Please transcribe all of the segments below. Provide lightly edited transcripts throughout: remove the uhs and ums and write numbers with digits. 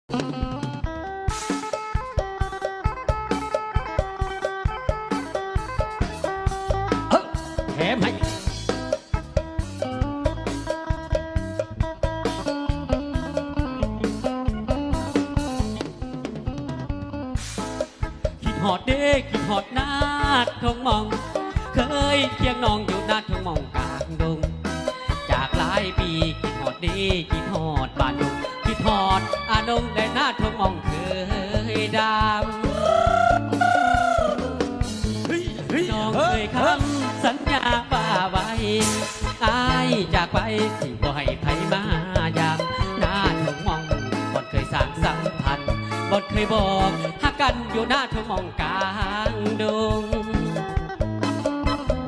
แถมให้คิดหอดเด้คิดหอดนาดทงมองเคยเคียงน้องอยู่นาดทงมองกลางดงจากหลายปีคิดหอดเด้คิดหอดบ้านดงคิดหอดอานงและนาดทงมองเคยดำน้องเคยคำสัญญาป่าไว้อายจากไปสิบ่ให้ไผมายามนาดทงมองบ่เคยสร้างสัมพันธ์บ่เคยบอกหักกันอยู่นาดทงมองกลางดง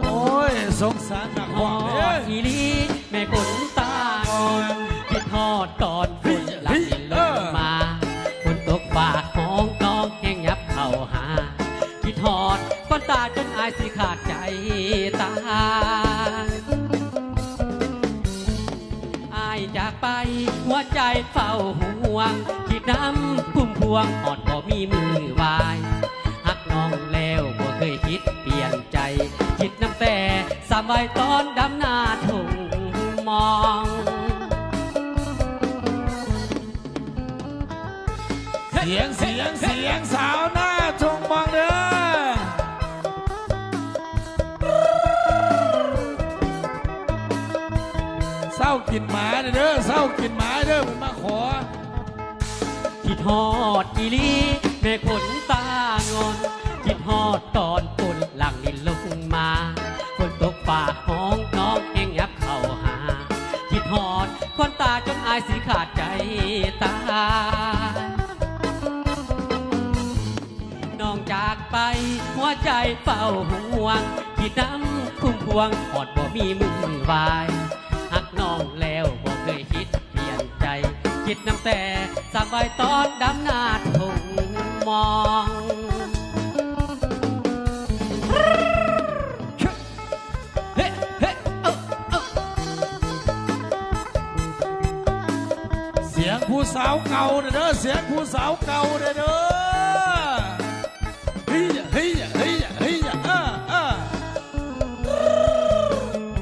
โอ้ยสงสารนักหอ ว่าเลย ดอีลีแม่ฝนตาคิดหอดตอนฝนหลับลงมาฝนตกฝากห้องน้องแห้งยับเข่าหาคิดหอดก้อนตาจนอายสิขาดใจตายอายจากไปหัวใจเฝ้าห่วงคิดน้ำพุ่มพวงหอดบ่มีมือวายหักน้องแล้วบ่เคยคิดเปลี่ยนใจคิดน้ำแต่สามใบตอนดำหน้าทุ่งมองเสียงสาวหน้าทงมองเด้อเศร้ากินหมาเด้อเศร้ากินหมาเด้อมันมาขอคิดหอดอีลีแม่ขนตางอนคิดหอดตอนฝนหลังนี่ลงมาฝนตกฝ่าห้องน้องแห้งยับเข่าหาคิดหอดก้อนตาจนอายสิขาดใจตายน้องจากไปหัวใจเฝ้าห่วงคิดน้ำคุ้มพวงหอดบ่มีมือวายหักน้องแล้วบ่เคยคิดเปลี่ยนใจคิดน้ำแต่สามใบตอนดำหน้าทุ่งมองเสียงผู้สาวเก่าเด้อเสียงผู้สาวเก่าเด้อเฮ้ย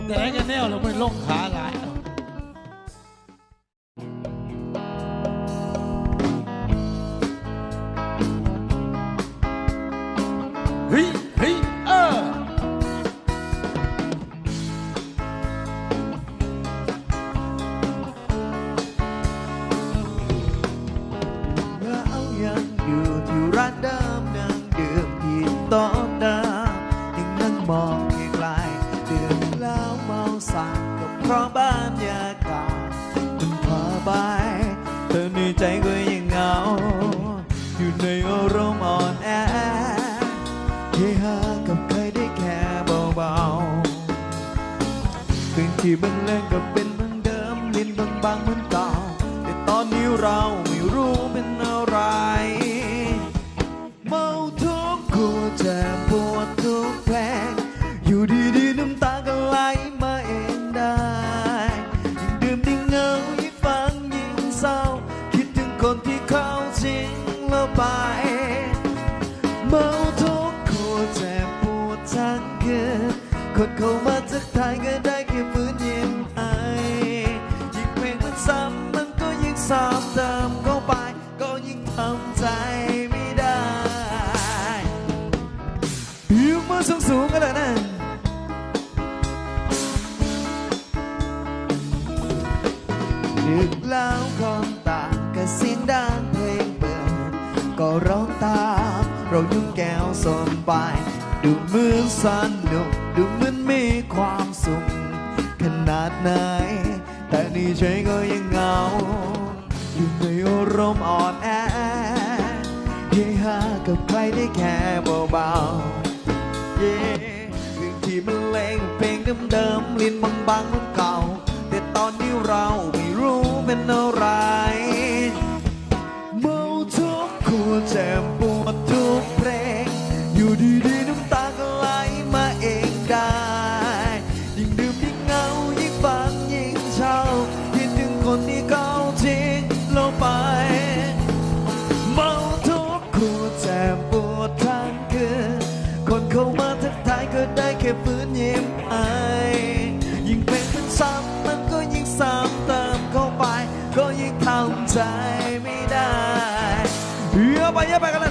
แต่ไหนกันแนวเราไม่ลงขาหลายเมื่อเอายังอยู่ที่ร้านเดิมนั่งดื่มที่โต๊ะเดิมยังนั่งมองไกลๆดื่มแล้วเมาสั่งก็เพราะบรรยากาศมันพาไปเธอในใจก็ยังเหงาอยู่ในอารมณ์อ่อนแอเฮฮากับใครได้แค่เบาๆคืนที่บังเลงก็เป็นเหมือนเดิมลิ้นบางๆเหมือนเก่าแต่ตอนนี้เราไม่รู้เป็นอะไรเมาทุกข์กลัวเจ็บปวดทุกเพลงอยู่ดีๆน้ำตาก็ไหลมาเองได้ยิ่งดื่มยิ่งเหงายิ่งฟังยิ่งเศร้าคิดถึงคนที่เขาทิ้งเราไปเมาทุกข์กลัวเจ็บปวดทั้งคืนคนเข้ามาทักทายก็ได้แค่ฝืนยิ้มให้ยิ่งเพลงมันซ้ำมันก็ยิ่งซ้ำเติมเข้าไปก็ยิ่งทำใจไม่ได้ยกมือสูงๆกันเลยนะดึกแล้วคนต่างก็เสียงดังเพลงเปิดก็ร้องตามเรายุ่งแก้วสนไปดูเหมือนสนุกดูเหมือนมีความสุขขนาดไหนแต่นี่ใจก็ยังเหงาอยู่ในอารมณ์อ่อนแอเฮฮากับใครได้แค่เบาๆเรื่องที่มันเล่งเพลงเดิมๆลิ้นบางๆเหมือนเก่าแต่ตอนนี้เราไม่รู้เป็นอะไรเมาทุกข์หัวใจปวดทุกเพลงอยู่ดีๆน้ำตาก็ไหลมาเองได้ยิ่งดื่มยิ่งเหงายิ่งฟังยิ่งเศร้าคิดถึงคนที่เขาทิ้งเราไป แค่ฝืนยิ้มให้ยิ่งเป็นมันซ้ำมันก็ยิ่งซ้ำเติมเข้าไปก็ยิ่งทำใจไม่ได้เยอะไปกันเลย